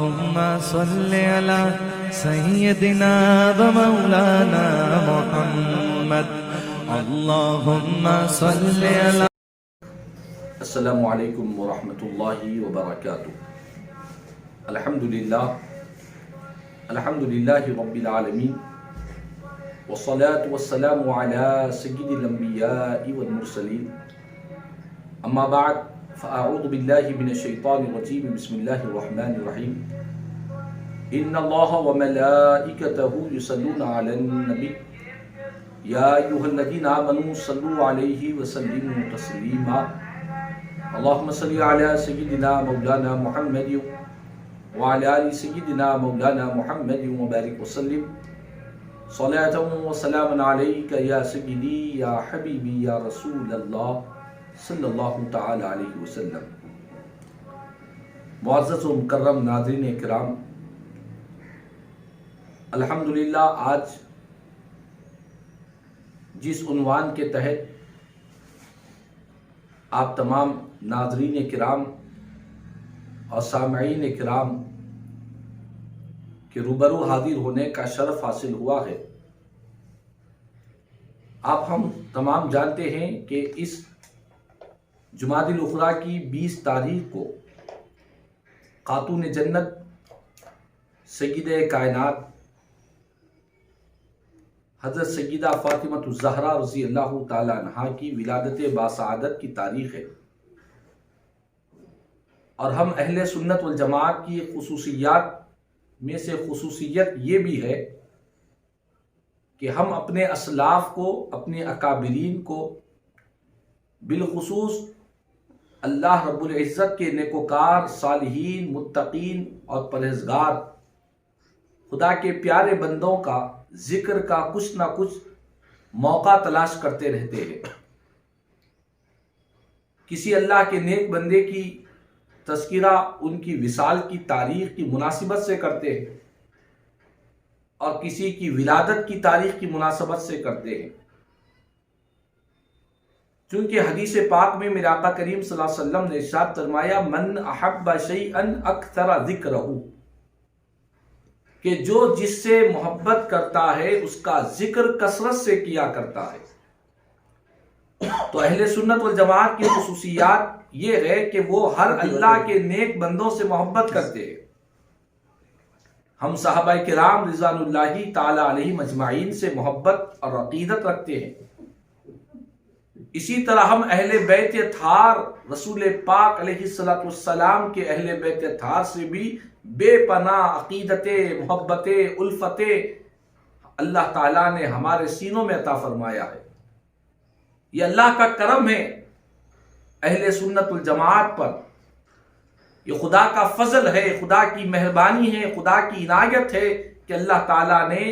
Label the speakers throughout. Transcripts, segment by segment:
Speaker 1: اللهم صل على سيدنا ومولانا محمد اللهم صل على
Speaker 2: السلام علیکم ورحمۃ اللہ وبرکاتہ۔ الحمدللہ رب العالمین والصلاة والسلام علی سید الانبیاء والمرسلین، اما بعد فاعوذ باللہ من الشیطان الرجیم، بسم اللہ الرحمن الرحیم۔ ان اللہ وملائکتہ یصلون علی النبی یا ایھا الذین آمنوا صلوا علیہ وسلموا تسلیما۔ اللہم صلی علی سیدنا مولانا محمد وعلی آل سیدنا مولانا محمد وبارک وسلم صلاۃ و سلام علیک یا سیدی یا حبیبی یا رسول اللہ صلی اللہ تعالی علیہ وسلم۔ معزز و مکرم ناظرین کرام، الحمدللہ آج جس عنوان کے تحت آپ تمام ناظرین کرام اور سامعین کرام کے روبرو حاضر ہونے کا شرف حاصل ہوا ہے، آپ ہم تمام جانتے ہیں کہ اس جمادی الاخری کی 20 تاریخ کو خاتون جنت سیدہ کائنات حضرت سیدہ فاطمہ الزہرا رضی اللہ تعالی عنہا کی ولادت باسعادت کی تاریخ ہے، اور ہم اہل سنت والجماعت کی خصوصیات میں سے خصوصیت یہ بھی ہے کہ ہم اپنے اسلاف کو، اپنے اکابرین کو، بالخصوص اللہ رب العزت کے نیکوکار، صالحین، متقین اور پرہیزگار خدا کے پیارے بندوں کا ذکر کا کچھ نہ کچھ موقع تلاش کرتے رہتے ہیں۔ کسی اللہ کے نیک بندے کی تذکرہ ان کی وصال کی تاریخ کی مناسبت سے کرتے ہیں، اور کسی کی ولادت کی تاریخ کی مناسبت سے کرتے ہیں، چونکہ حدیث پاک میں میرے آقا کریم صلی اللہ علیہ وسلم نے ارشاد فرمایا، من احب شیئا اکثر ذکرہ، کہ جو جس سے محبت کرتا ہے اس کا ذکر کثرت سے کیا کرتا ہے۔ تو اہل سنت والجماعت کی خصوصیات یہ ہے کہ وہ ہر اللہ کے نیک بندوں سے محبت کرتے ہیں۔ ہم صحابہ کرام رضوان اللہ تعالی علیہم اجمعین سے محبت اور عقیدت رکھتے ہیں۔ اسی طرح ہم اہل بیت اطہار رسول پاک علیہ السلام کے اہل بیت اطہار سے بھی بے پناہ عقیدتیں، محبتیں، الفتیں اللہ تعالیٰ نے ہمارے سینوں میں عطا فرمایا ہے۔ یہ اللہ کا کرم ہے اہل سنت والجماعت پر، یہ خدا کا فضل ہے، خدا کی مہربانی ہے، خدا کی عنایت ہے کہ اللہ تعالیٰ نے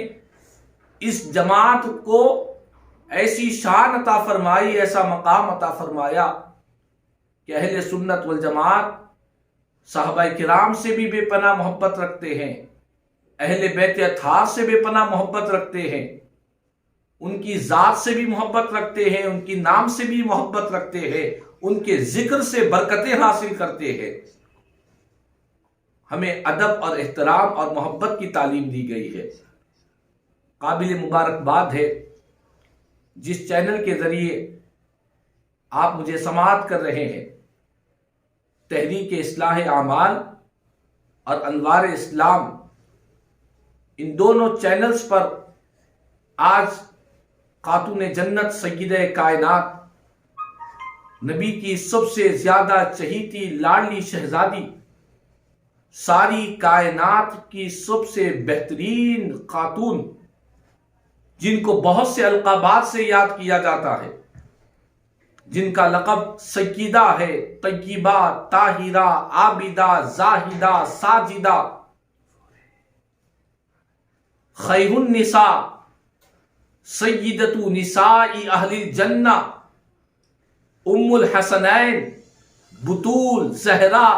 Speaker 2: اس جماعت کو ایسی شان عطا فرمائی، ایسا مقام عطا فرمایا کہ اہل سنت والجماعت صحابہ کرام سے بھی بے پناہ محبت رکھتے ہیں، اہل بیت اطہار سے بے پناہ محبت رکھتے ہیں، ان کی ذات سے بھی محبت رکھتے ہیں، ان کی نام سے بھی محبت رکھتے ہیں، ان کے ذکر سے برکتیں حاصل کرتے ہیں۔ ہمیں ادب اور احترام اور محبت کی تعلیم دی گئی ہے۔ قابل مبارکباد ہے جس چینل کے ذریعے آپ مجھے سماعت کر رہے ہیں۔ تحریک اصلاح اعمال اور انوار اسلام، ان دونوں چینلز پر آج خاتون جنت سیدہ کائنات، نبی کی سب سے زیادہ چہیتی لاڈلی شہزادی، ساری کائنات کی سب سے بہترین خاتون، جن کو بہت سے القابات سے یاد کیا جاتا ہے، جن کا لقب سیدہ ہے، طیبہ، طاہرہ، عابدہ، زاہدہ، ساجدہ، خیر النساء، سیدۃ نساء اہل الجنہ، ام الحسنین، بطول، زہرا،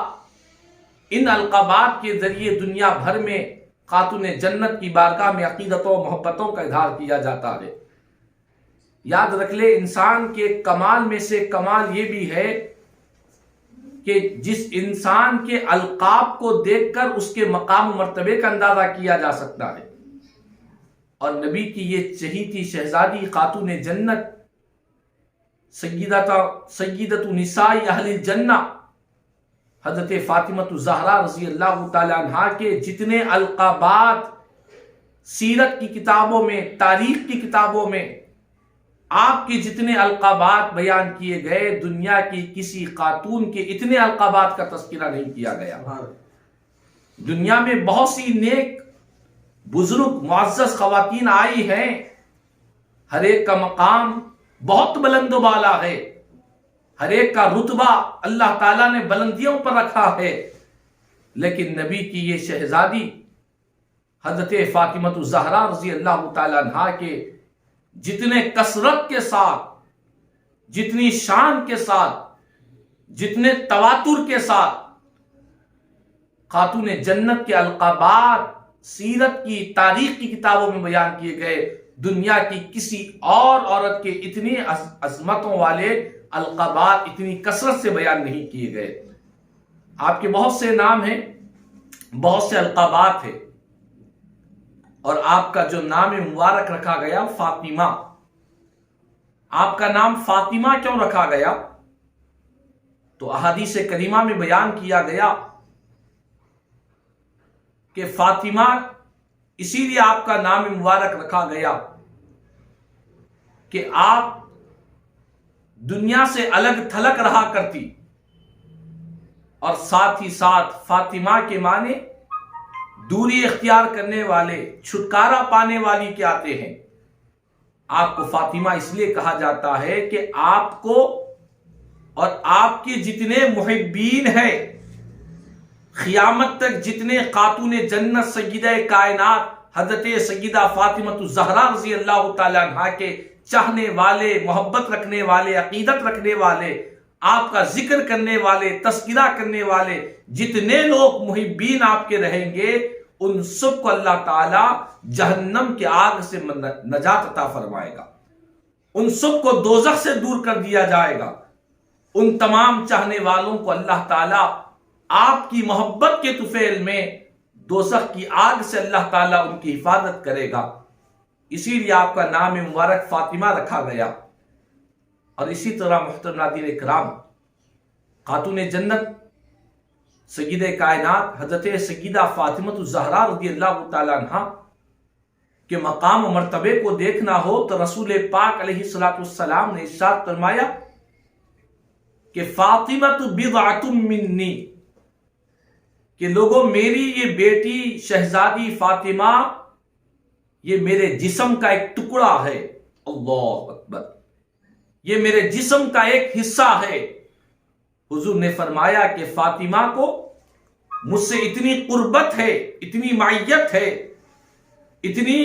Speaker 2: ان القابات کے ذریعے دنیا بھر میں خاتون جنت کی بارگاہ میں عقیدتوں و محبتوں کا اظہار کیا جاتا ہے۔ یاد رکھ لے، انسان کے کمال میں سے کمال یہ بھی ہے کہ جس انسان کے القاب کو دیکھ کر اس کے مقام و مرتبے کا اندازہ کیا جا سکتا ہے. اور نبی کی یہ چہیتی شہزادی خاتون جنت سیدۃ نساء اہل الجنہ حضرت فاطمہ الزہرا رضی اللہ تعالی عنہا کے جتنے القابات سیرت کی کتابوں میں، تاریخ کی کتابوں میں آپ کے جتنے القابات بیان کیے گئے، دنیا کی کسی خاتون کے اتنے القابات کا تذکرہ نہیں کیا گیا. دنیا میں بہت سی نیک بزرگ معزز خواتین آئی ہیں، ہر ایک کا مقام بہت بلند و بالا ہے، ہر ایک کا رتبہ اللہ تعالیٰ نے بلندیوں پر رکھا ہے، لیکن نبی کی یہ شہزادی حضرت فاطمہ الزہرا رضی اللہ تعالی عنہا کے جتنے کثرت کے ساتھ، جتنی شان کے ساتھ، جتنے تواتر کے ساتھ خاتون جنت کے القابات سیرت کی، تاریخ کی کتابوں میں بیان کیے گئے، دنیا کی کسی اور عورت کے اتنی عظمتوں والے القابات اتنی کثرت سے بیان نہیں کیے گئے. آپ کے بہت سے نام ہیں، بہت سے القابات ہیں، اور آپ کا جو نام مبارک رکھا گیا فاطمہ، آپ کا نام فاطمہ کیوں رکھا گیا؟ تو احادیث کریمہ میں بیان کیا گیا کہ فاطمہ اسی لیے آپ کا نام مبارک رکھا گیا کہ آپ دنیا سے الگ تھلگ رہا کرتی، اور ساتھ ہی ساتھ فاطمہ کے معنی دوری اختیار کرنے والے، چھٹکارا پانے والی کے آتے ہیں. آپ کو فاطمہ اس لیے کہا جاتا ہے کہ آپ کو اور آپ کے جتنے محبین ہیں، قیامت تک جتنے خاتون جنت سیدہ کائنات حضرت سیدہ فاطمہ الزہرا رضی اللہ تعالی عنہا کے چاہنے والے، محبت رکھنے والے، عقیدت رکھنے والے، آپ کا ذکر کرنے والے، تذکرہ کرنے والے جتنے لوگ محبین آپ کے رہیں گے، ان سب کو اللہ تعالی جہنم کے آگ سے نجات عطا فرمائے گا، ان سب کو دوزخ سے دور کر دیا جائے گا. ان تمام چاہنے والوں کو اللہ تعالی آپ کی محبت کے طفیل میں دوزخ کی آگ سے اللہ تعالیٰ ان کی حفاظت کرے گا. اسی لیے آپ کا نام مبارک فاطمہ رکھا گیا. اور اسی طرح محترم ناظرین اکرام، خاتون جنت سیدہ کائنات حضرت سیدہ فاطمہ الزہرا رضی اللہ تعالی عنہا کے مقام و مرتبے کو دیکھنا ہو تو رسول پاک علیہ السلام نے ارشاد فرمایا کہ فاطمہ بضعۃ منی، کہ لوگوں میری یہ بیٹی شہزادی فاطمہ یہ میرے جسم کا ایک ٹکڑا ہے. اللہ اکبر، یہ میرے جسم کا ایک حصہ ہے. حضور نے فرمایا کہ فاطمہ کو مجھ سے اتنی قربت ہے، اتنی معیت ہے، اتنی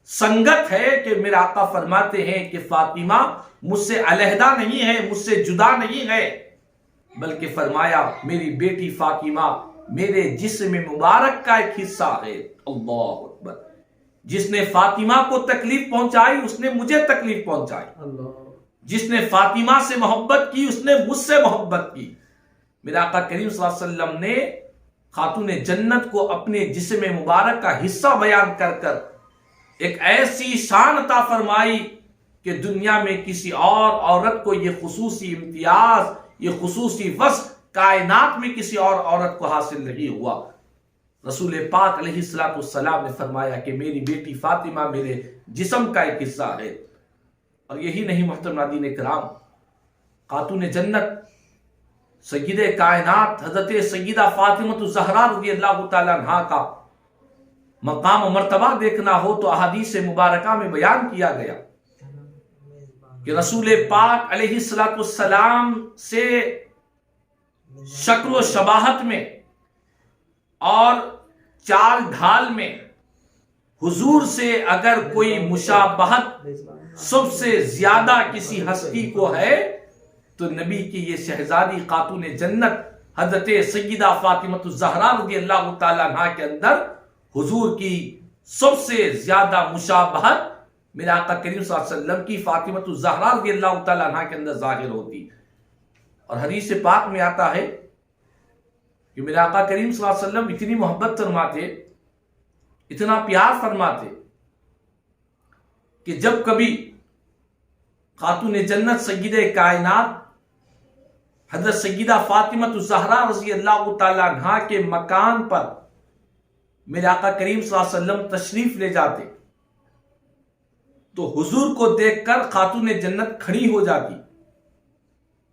Speaker 2: سنگت ہے کہ میرے آقا فرماتے ہیں کہ فاطمہ مجھ سے علیحدہ نہیں ہے، مجھ سے جدا نہیں ہے، بلکہ فرمایا میری بیٹی فاطمہ میرے جسم مبارک کا ایک حصہ ہے. اللہ اکبر، جس نے فاطمہ کو تکلیف پہنچائی اس نے مجھے تکلیف پہنچائی، جس نے فاطمہ سے محبت کی اس نے مجھ سے محبت کی. میرے آقا کریم صلی اللہ علیہ وسلم نے خاتون جنت کو اپنے جسم مبارک کا حصہ بیان کر کر ایک ایسی شان عطا فرمائی کہ دنیا میں کسی اور عورت کو یہ خصوصی امتیاز، یہ خصوصی وصف کائنات میں کسی اور عورت کو حاصل نہیں ہوا. رسول پاک علیہ السلام نے فرمایا کہ میری بیٹی فاطمہ میرے جسم کا ایک حصہ ہے. اور یہی نہیں محترم ناظرین کرام، خاتون جنت سیدہ کائنات حضرت سیدہ فاطمہ الزہرا رضی اللہ تعالی عنہا کا مقام و مرتبہ دیکھنا ہو تو احادیث مبارکہ میں بیان کیا گیا کہ رسول پاک علیہ السلام سے شکل و شباہت میں اور چال ڈھال میں حضور سے اگر کوئی مشابہت سب سے زیادہ کسی ہستی کو ہے تو نبی کی یہ شہزادی خاتون جنت حضرت سیدہ فاطمہ الزہرا رضی اللہ تعالی عنہا کے اندر حضور کی سب سے زیادہ مشابہت میرے آقا کریم صلی اللہ علیہ وسلم کی فاطمہ الزہرا رضی اللہ تعالی عنہا کے اندر ظاہر ہوتی. اور حدیث پاک میں آتا ہے کہ میرے آقا کریم صلی اللہ علیہ وسلم اتنی محبت فرماتے، اتنا پیار فرماتے کہ جب کبھی خاتون جنت سیدہ کائنات حضرت سیدہ فاطمہ الزہرا رضی اللہ تعالی عنہا کے مکان پر میرے آقا کریم صلی اللہ علیہ وسلم تشریف لے جاتے تو حضور کو دیکھ کر خاتون جنت کھڑی ہو جاتی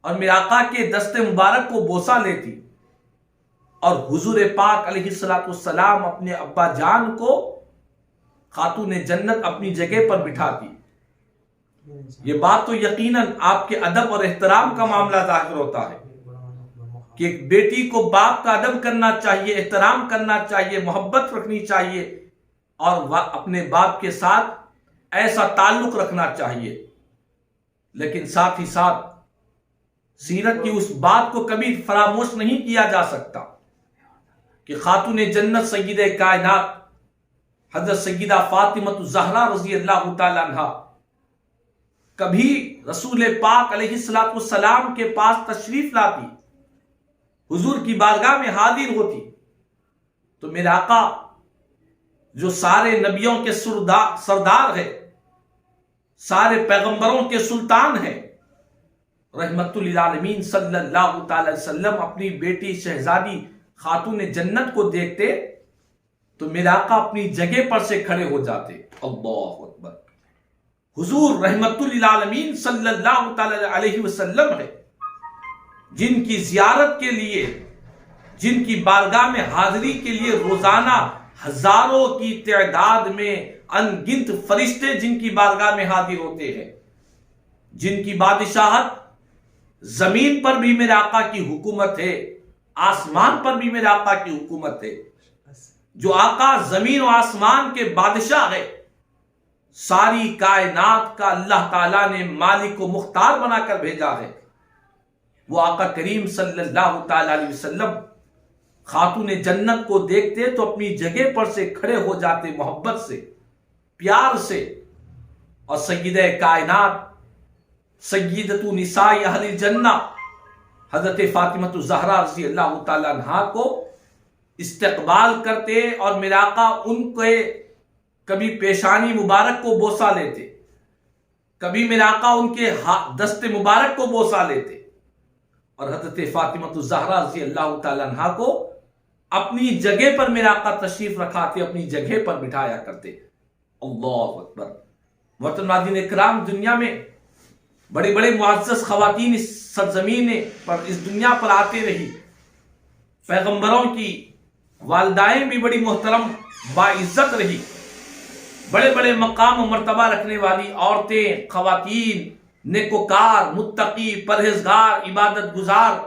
Speaker 2: اور میرے آقا کے دست مبارک کو بوسہ لیتی، اور حضور پاک علیہ السلام اپنے ابا جان کو خاتون جنت اپنی جگہ پر بٹھاتی۔ یہ بات تو یقیناً آپ کے ادب اور احترام کا معاملہ ظاہر ہوتا ہے کہ ایک بیٹی کو باپ کا ادب کرنا چاہیے، احترام کرنا چاہیے، محبت رکھنی چاہیے، اور اپنے باپ کے ساتھ ایسا تعلق رکھنا چاہیے۔ لیکن ساتھ ہی ساتھ سیرت کی اس بات کو کبھی فراموش نہیں کیا جا سکتا کہ خاتون جنت سیدہ کائنات حضرت سیدہ فاطمہ الزہرا رضی اللہ تعالی عنہا کبھی رسول پاک علیہ السلام کے پاس تشریف لاتی، حضور کی بارگاہ میں حاضر ہوتی، تو میرے آقا جو سارے نبیوں کے سردار ہے، سارے پیغمبروں کے سلطان ہیں، رحمت للعالمین صلی اللہ تعالی وسلم اپنی بیٹی شہزادی خاتون جنت کو دیکھتے تو میرے آقا اپنی جگہ پر سے کھڑے ہو جاتے۔ اللہ اکبر! حضور رحمت للعالمین صلی اللہ تعالی علیہ وسلم ہے جن کی زیارت کے لیے، جن کی بارگاہ میں حاضری کے لیے روزانہ ہزاروں کی تعداد میں ان گنت فرشتے جن کی بارگاہ میں حاضر ہوتے ہیں، جن کی بادشاہت زمین پر بھی میرے آقا کی حکومت ہے، آسمان پر بھی میرے آقا کی حکومت ہے۔ جو آقا زمین و آسمان کے بادشاہ ہے، ساری کائنات کا اللہ تعالیٰ نے مالک و مختار بنا کر بھیجا ہے، وہ آقا کریم صلی اللہ تعالی علیہ وسلم خاتون جنت کو دیکھتے تو اپنی جگہ پر سے کھڑے ہو جاتے، محبت سے، پیار سے، اور سیدہ کائنات سیدۃ نساء اہل الجنہ حضرت فاطمہ الزہرا رضی اللہ تعالی عنہا کو استقبال کرتے، اور میرے آقا ان کے کبھی پیشانی مبارک کو بوسہ لیتے، کبھی میرے آقا ان کے دست مبارک کو بوسہ لیتے، اور حضرت فاطمہ الزہرا رضی اللہ تعالی عنہا کو اپنی جگہ پر میرے آقا تشریف رکھاتے، اپنی جگہ پر بٹھایا کرتے۔ اللہ اکبر! محترم ناظرین اکرام، دنیا میں بڑے بڑے معزز خواتین اس سرزمین پر، اس دنیا پر آتے رہی، پیغمبروں کی والدائیں بھی بڑی محترم باعزت رہی، بڑے بڑے مقام و مرتبہ رکھنے والی عورتیں، خواتین، نیکوکار، متقی، پرہیزگار، عبادت گزار،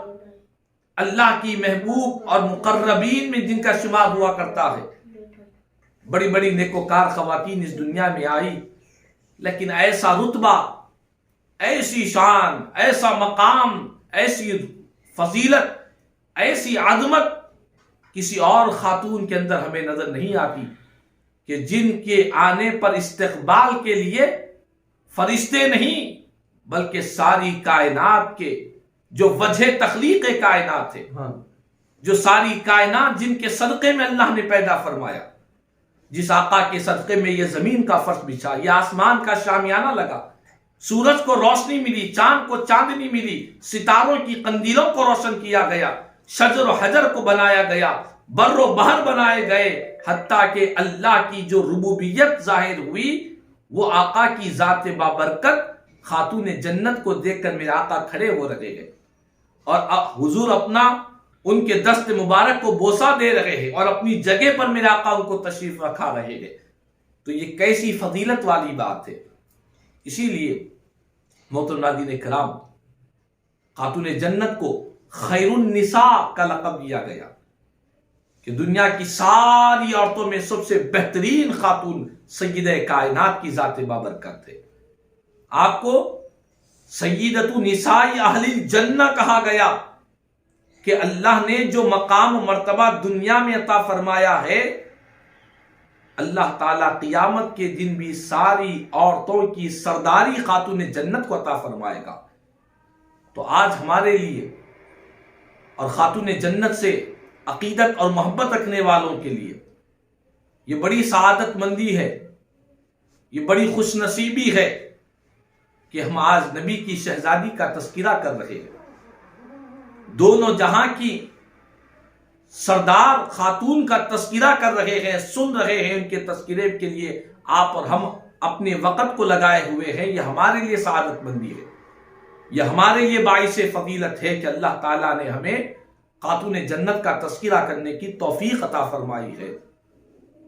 Speaker 2: اللہ کی محبوب اور مقربین میں جن کا شمار ہوا کرتا ہے، بڑی بڑی نیکوکار خواتین اس دنیا میں آئی، لیکن ایسا رتبہ، ایسی شان، ایسا مقام، ایسی فضیلت، ایسی عظمت کسی اور خاتون کے اندر ہمیں نظر نہیں آتی کہ جن کے آنے پر استقبال کے لیے فرشتے نہیں بلکہ ساری کائنات کے جو وجہ تخلیق کائنات ہے، جو ساری کائنات جن کے صدقے میں اللہ نے پیدا فرمایا، جس آقا کے صدقے میں یہ زمین کا فرش بچھا، یہ آسمان کا شامیانہ لگا، سورج کو روشنی ملی، چاند کو چاندنی ملی، ستاروں کی قندیلوں کو روشن کیا گیا، شجر و حجر کو بنایا گیا، بر و بحر بنائے گئے، حتیٰ کہ اللہ کی جو ربوبیت ظاہر ہوئی وہ آقا کی ذات بابرکت خاتون جنت کو دیکھ کر میرے آقا کھڑے ہو رہے ہیں، اور حضور اپنا ان کے دست مبارک کو بوسہ دے رہے ہیں، اور اپنی جگہ پر میرے آقا ان کو تشریف رکھا رہے ہیں۔ تو یہ کیسی فضیلت والی بات ہے۔ اسی لیے محترم ناظرین کرام، خاتون جنت کو خیر النساء کا لقب دیا گیا کہ دنیا کی ساری عورتوں میں سب سے بہترین خاتون سیدہ کائنات کی ذات بابرکت ہے۔ آپ کو سیدۃ نساء اہل الجنہ کہا گیا کہ اللہ نے جو مقام و مرتبہ دنیا میں عطا فرمایا ہے، اللہ تعالیٰ قیامت کے دن بھی ساری عورتوں کی سرداری خاتون جنت کو عطا فرمائے گا۔ تو آج ہمارے لیے اور خاتون جنت سے عقیدت اور محبت رکھنے والوں کے لیے یہ بڑی سعادت مندی ہے، یہ بڑی خوش نصیبی ہے کہ ہم آج نبی کی شہزادی کا تذکرہ کر رہے ہیں، دونوں جہاں کی سردار خاتون کا تذکرہ کر رہے ہیں، سن رہے ہیں ان کے تذکرے کے لیے آپ اور ہم اپنے وقت کو لگائے ہوئے ہیں۔ یہ ہمارے لیے سعادت مندی ہے، یہ ہمارے لیے باعث فضیلت ہے کہ اللہ تعالیٰ نے ہمیں خاتون جنت کا تذکرہ کرنے کی توفیق عطا فرمائی ہے۔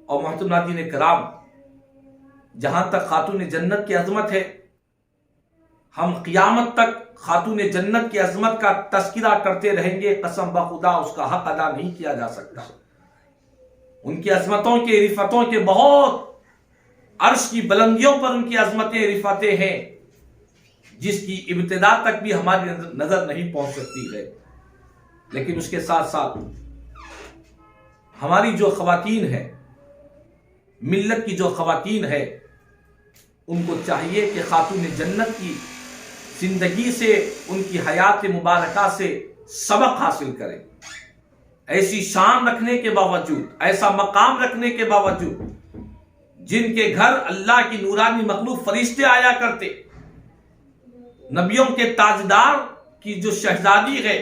Speaker 2: اور محترم ناظرین کرام، جہاں تک خاتون جنت کی عظمت ہے، ہم قیامت تک خاتون جنت کی عظمت کا تذکرہ کرتے رہیں گے، قسم بخدا اس کا حق ادا نہیں کیا جا سکتا۔ ان کی عظمتوں کے رفتوں کے بہت عرش کی بلندیوں پر ان کی عظمتیں رفتیں ہیں جس کی ابتدا تک بھی ہماری نظر نہیں پہنچ سکتی ہے۔ لیکن اس کے ساتھ ساتھ ہماری جو خواتین ہیں، ملت کی جو خواتین ہے، ان کو چاہیے کہ خاتون جنت کی زندگی سے، ان کی حیات مبارکہ سے سبق حاصل کریں۔ ایسی شان رکھنے کے باوجود، ایسا مقام رکھنے کے باوجود، جن کے گھر اللہ کی نورانی مخلوق فرشتے آیا کرتے، نبیوں کے تاجدار کی جو شہزادی ہے،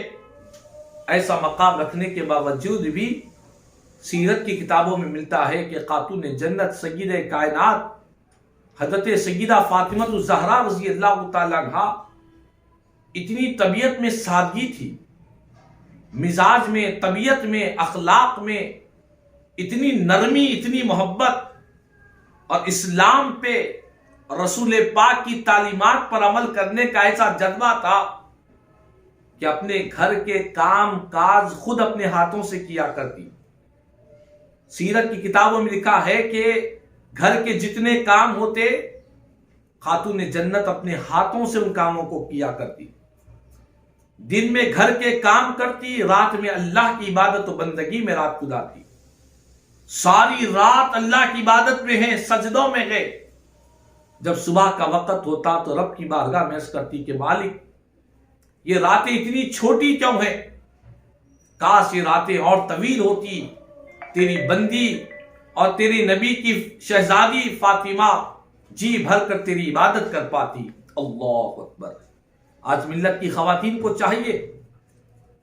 Speaker 2: ایسا مقام رکھنے کے باوجود بھی سیرت کی کتابوں میں ملتا ہے کہ خاتون جنت سیدہ کائنات حضرت سیدہ فاطمہ الزہرا رضی اللہ تعالیٰ عنہا اتنی طبیعت میں سادگی تھی، مزاج میں، طبیعت میں، اخلاق میں اتنی نرمی، اتنی محبت، اور اسلام پہ رسول پاک کی تعلیمات پر عمل کرنے کا ایسا جذبہ تھا کہ اپنے گھر کے کام کاج خود اپنے ہاتھوں سے کیا کرتی۔ سیرت کی کتابوں میں لکھا ہے کہ گھر کے جتنے کام ہوتے، خاتون جنت اپنے ہاتھوں سے ان کاموں کو کیا کرتی۔ دن میں گھر کے کام کرتی، رات میں اللہ کی عبادت و بندگی میں رات گزارتی۔ ساری رات اللہ کی عبادت میں ہے، سجدوں میں ہے۔ جب صبح کا وقت ہوتا تو رب کی بارگاہ میں عرض کرتی کہ مالک، یہ راتیں اتنی چھوٹی کیوں ہیں؟ کاش یہ راتیں اور طویل ہوتی، تیری بندی اور تیری نبی کی شہزادی فاطمہ جی بھر کر تیری عبادت کر پاتی۔ اللہ اکبر۔ آج ملت کی خواتین کو چاہیے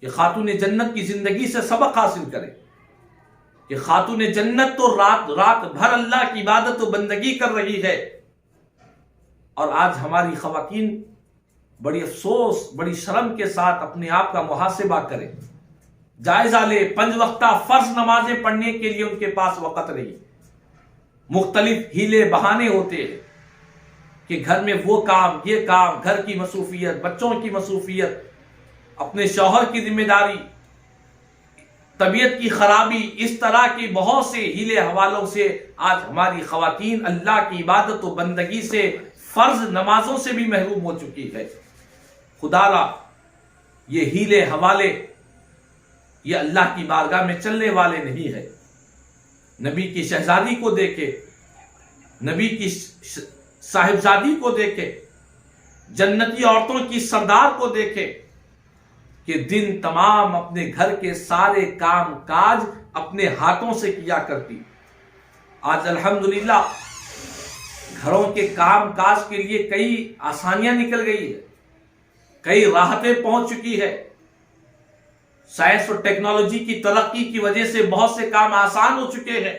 Speaker 2: کہ خاتون جنت کی زندگی سے سبق حاصل کرے کہ خاتون جنت تو رات بھر اللہ کی عبادت و بندگی کر رہی ہے، اور آج ہماری خواتین بڑی افسوس، بڑی شرم کے ساتھ اپنے آپ کا محاسبہ کرے، جائزہ لے۔ 5 وقتہ فرض نمازیں پڑھنے کے لیے ان کے پاس وقت نہیں، مختلف ہیلے بہانے ہوتے ہیں کہ گھر میں وہ کام، یہ کام، گھر کی مصروفیت، بچوں کی مصروفیت، اپنے شوہر کی ذمہ داری، طبیعت کی خرابی، اس طرح کی بہت سے ہیلے حوالوں سے آج ہماری خواتین اللہ کی عبادت و بندگی سے، فرض نمازوں سے بھی محروم ہو چکی ہے۔ خدا را یہ ہیلے حوالے یہ اللہ کی بارگاہ میں چلنے والے نہیں ہے۔ نبی کی شہزادی کو دیکھے، نبی کی صاحبزادی کو دیکھے، جنتی عورتوں کی سردار کو دیکھے کہ دن تمام اپنے گھر کے سارے کام کاج اپنے ہاتھوں سے کیا کرتی۔ آج الحمدللہ گھروں کے کام کاج کے لیے کئی آسانیاں نکل گئی ہے، کئی راحتیں پہنچ چکی ہے۔ سائنس اور ٹیکنالوجی کی ترقی کی وجہ سے بہت سے کام آسان ہو چکے ہیں۔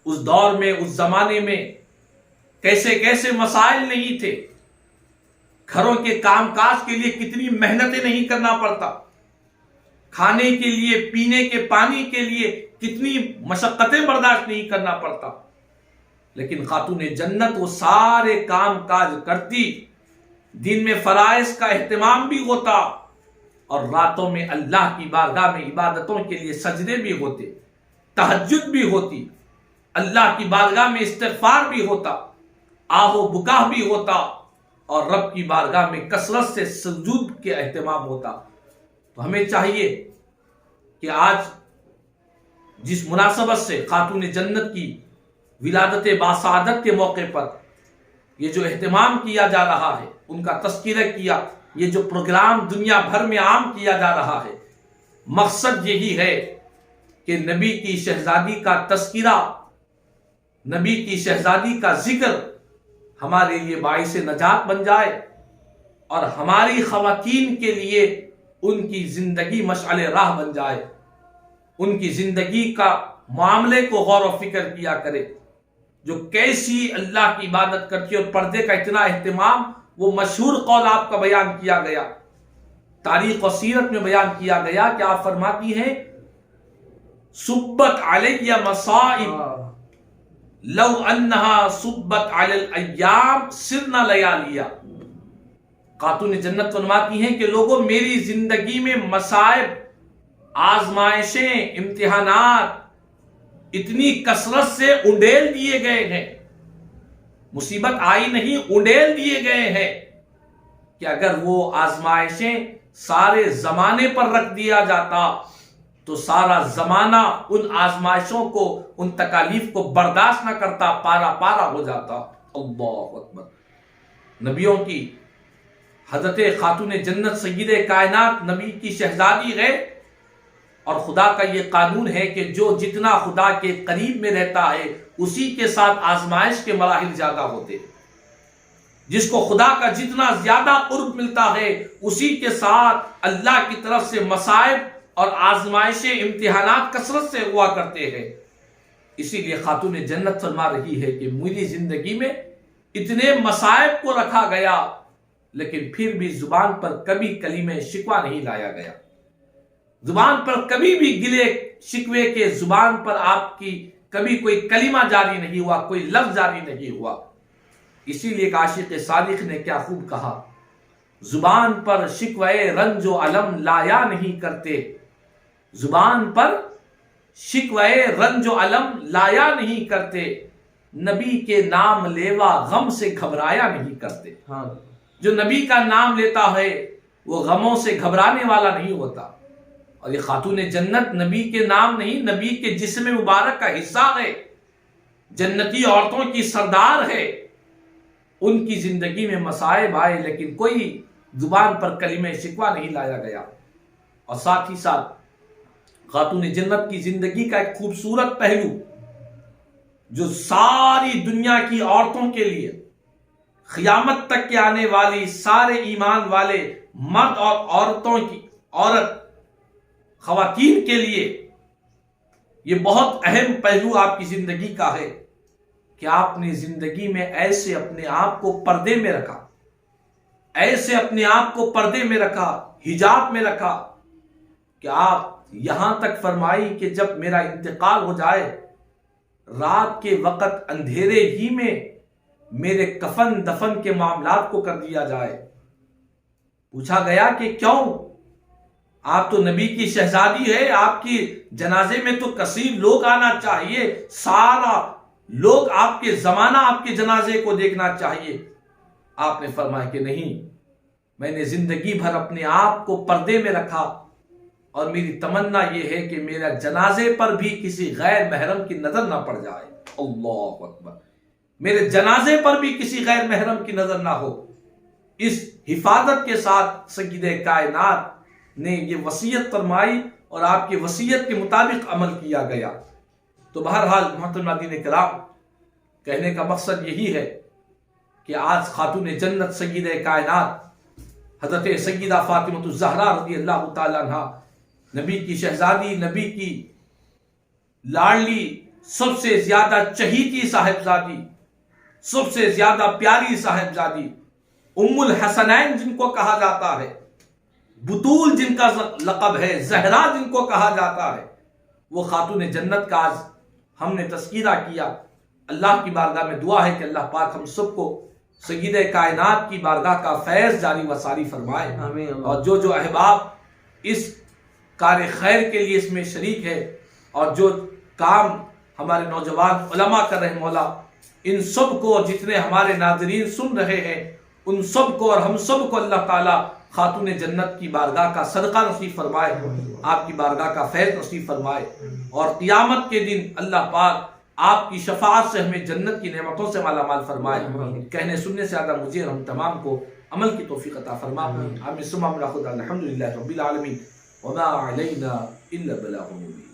Speaker 2: اس دور میں، اس زمانے میں کیسے کیسے مسائل نہیں تھے، گھروں کے کام کاج کے لیے کتنی محنتیں نہیں کرنا پڑتا، کھانے کے لیے، پینے کے پانی کے لیے کتنی مشقتیں برداشت نہیں کرنا پڑتا، لیکن خاتون جنت وہ سارے کام کاج کرتی، دن میں فرائض کا اہتمام بھی ہوتا اور راتوں میں اللہ کی بارگاہ میں عبادتوں کے لیے سجدے بھی ہوتے، تہجد بھی ہوتی، اللہ کی بارگاہ میں استغفار بھی ہوتا، آہ و بکاہ بھی ہوتا، اور رب کی بارگاہ میں کثرت سے سجود کے اہتمام ہوتا۔ تو ہمیں چاہیے کہ آج جس مناسبت سے خاتون جنت کی ولادت باسعادت کے موقع پر یہ جو اہتمام کیا جا رہا ہے، ان کا تذکرہ کیا، یہ جو پروگرام دنیا بھر میں عام کیا جا رہا ہے، مقصد یہی ہے کہ نبی کی شہزادی کا تذکرہ، نبی کی شہزادی کا ذکر ہمارے لیے باعث نجات بن جائے اور ہماری خواتین کے لیے ان کی زندگی مشعل راہ بن جائے، ان کی زندگی کا معاملے کو غور و فکر کیا کرے، جو کیسی اللہ کی عبادت کرتی ہے اور پردے کا اتنا اہتمام۔ وہ مشہور قول آپ کا بیان کیا گیا، تاریخ و سیرت میں بیان کیا گیا کہ آپ فرماتی ہیں صبت علی مصائب لو انہا صبت علی الایام سرنا لیالیا۔ خاتون جنت فرماتی ہیں کہ لوگوں میری زندگی میں مصائب، آزمائشیں، امتحانات اتنی کثرت سے انڈیل دیے گئے ہیں، مصیبت آئی نہیں، انڈیل دیے گئے ہیں کہ اگر وہ آزمائشیں سارے زمانے پر رکھ دیا جاتا تو سارا زمانہ ان آزمائشوں کو، ان تکالیف کو برداشت نہ کرتا، پارا پارا ہو جاتا۔ اللہ اکبر۔ نبیوں کی حضرت خاتون جنت سید کائنات نبی کی شہزادی ہے، اور خدا کا یہ قانون ہے کہ جو جتنا خدا کے قریب میں رہتا ہے اسی کے ساتھ آزمائش کے مراحل زیادہ ہوتے ہیں۔ جس کو خدا کا جتنا زیادہ قرب ملتا ہے اسی کے ساتھ اللہ کی طرف سے مصائب اور آزمائشیں، امتحانات کثرت سے ہوا کرتے ہیں۔ اسی لیے خاتون جنت فرما رہی ہے کہ میری زندگی میں اتنے مصائب کو رکھا گیا لیکن پھر بھی زبان پر کبھی کلمہ شکوہ نہیں لایا گیا، زبان پر کبھی بھی گلے شکوے کے، زبان پر آپ کی کبھی کوئی کلمہ جاری نہیں ہوا، کوئی لفظ جاری نہیں ہوا۔ اسی لیے عاشق صادق نے کیا خوب کہا، زبان پر شکوے رنج و علم لایا نہیں کرتے، زبان پر شکوے رنج و علم لایا نہیں کرتے، نبی کے نام لیوا غم سے گھبرایا نہیں کرتے۔ جو نبی کا نام لیتا ہے وہ غموں سے گھبرانے والا نہیں ہوتا۔ اور یہ خاتون جنت نبی کے نام نہیں، نبی کے جسم مبارک کا حصہ ہے، جنتی عورتوں کی سردار ہے۔ ان کی زندگی میں مصائب آئے لیکن کوئی زبان پر کلمہ شکوہ نہیں لایا گیا۔ اور ساتھ ہی ساتھ خاتون جنت کی زندگی کا ایک خوبصورت پہلو جو ساری دنیا کی عورتوں کے لیے، قیامت تک کے آنے والی سارے ایمان والے مرد اور عورت خواتین کے لیے یہ بہت اہم پہلو آپ کی زندگی کا ہے کہ آپ نے زندگی میں ایسے اپنے آپ کو پردے میں رکھا، ایسے اپنے آپ کو پردے میں رکھا، حجاب میں رکھا کہ آپ یہاں تک فرمائی کہ جب میرا انتقال ہو جائے رات کے وقت اندھیرے ہی میں میرے کفن دفن کے معاملات کو کر دیا جائے۔ پوچھا گیا کہ کیوں؟ آپ تو نبی کی شہزادی ہے، آپ کی جنازے میں تو کثیر لوگ آنا چاہیے، سارا لوگ آپ کے زمانہ آپ کے جنازے کو دیکھنا چاہیے۔ آپ نے فرمایا کہ نہیں، میں نے زندگی بھر اپنے آپ کو پردے میں رکھا اور میری تمنا یہ ہے کہ میرا جنازے پر بھی کسی غیر محرم کی نظر نہ پڑ جائے۔ اللہ اکبر۔ میرے جنازے پر بھی کسی غیر محرم کی نظر نہ ہو۔ اس حفاظت کے ساتھ سید کائنات نے یہ وصیت فرمائی اور آپ کی وصیت کے مطابق عمل کیا گیا۔ تو بہرحال محترم ناظرین کرام، کہنے کا مقصد یہی ہے کہ آج خاتون جنت سید کائنات حضرت سیدہ فاطمہ الزہرا رضی اللہ تعالیٰ عنہ، نبی کی شہزادی، نبی کی لاڈلی، سب سے زیادہ چہیتی صاحبزادی، سب سے زیادہ پیاری صاحبزادی، ام الحسنین جن کو کہا جاتا ہے، بطول جن کا لقب ہے، زہرا جن کو کہا جاتا ہے، وہ خاتون جنت کا آج ہم نے تذکرہ کیا۔ اللہ کی بارگاہ میں دعا ہے کہ اللہ پاک ہم سب کو سید کائنات کی بارگاہ کا فیض جاری و ساری فرمائے، اور جو احباب اس کار خیر کے لیے اس میں شریک ہے اور جو کام ہمارے نوجوان علماء کر رہے ہیں، مولا ان سب کو، جتنے ہمارے ناظرین سن رہے ہیں ان سب کو اور ہم سب کو اللہ تعالیٰ خاتون جنت کی بارگاہ کا صدقہ نصیب فرمائے، آپ کی بارگاہ کا فیض نصیب فرمائے، اور قیامت کے دن اللہ پاک آپ کی شفاعت سے ہمیں جنت کی نعمتوں سے مالا مال فرمائے۔ کہنے سننے سے زیادہ مجھے اور ہم تمام کو عمل کی توفیق عطا فرما۔ آمین ثم آمین۔ الحمدللہ رب العالمین وما علینا الا البلاغ المبین۔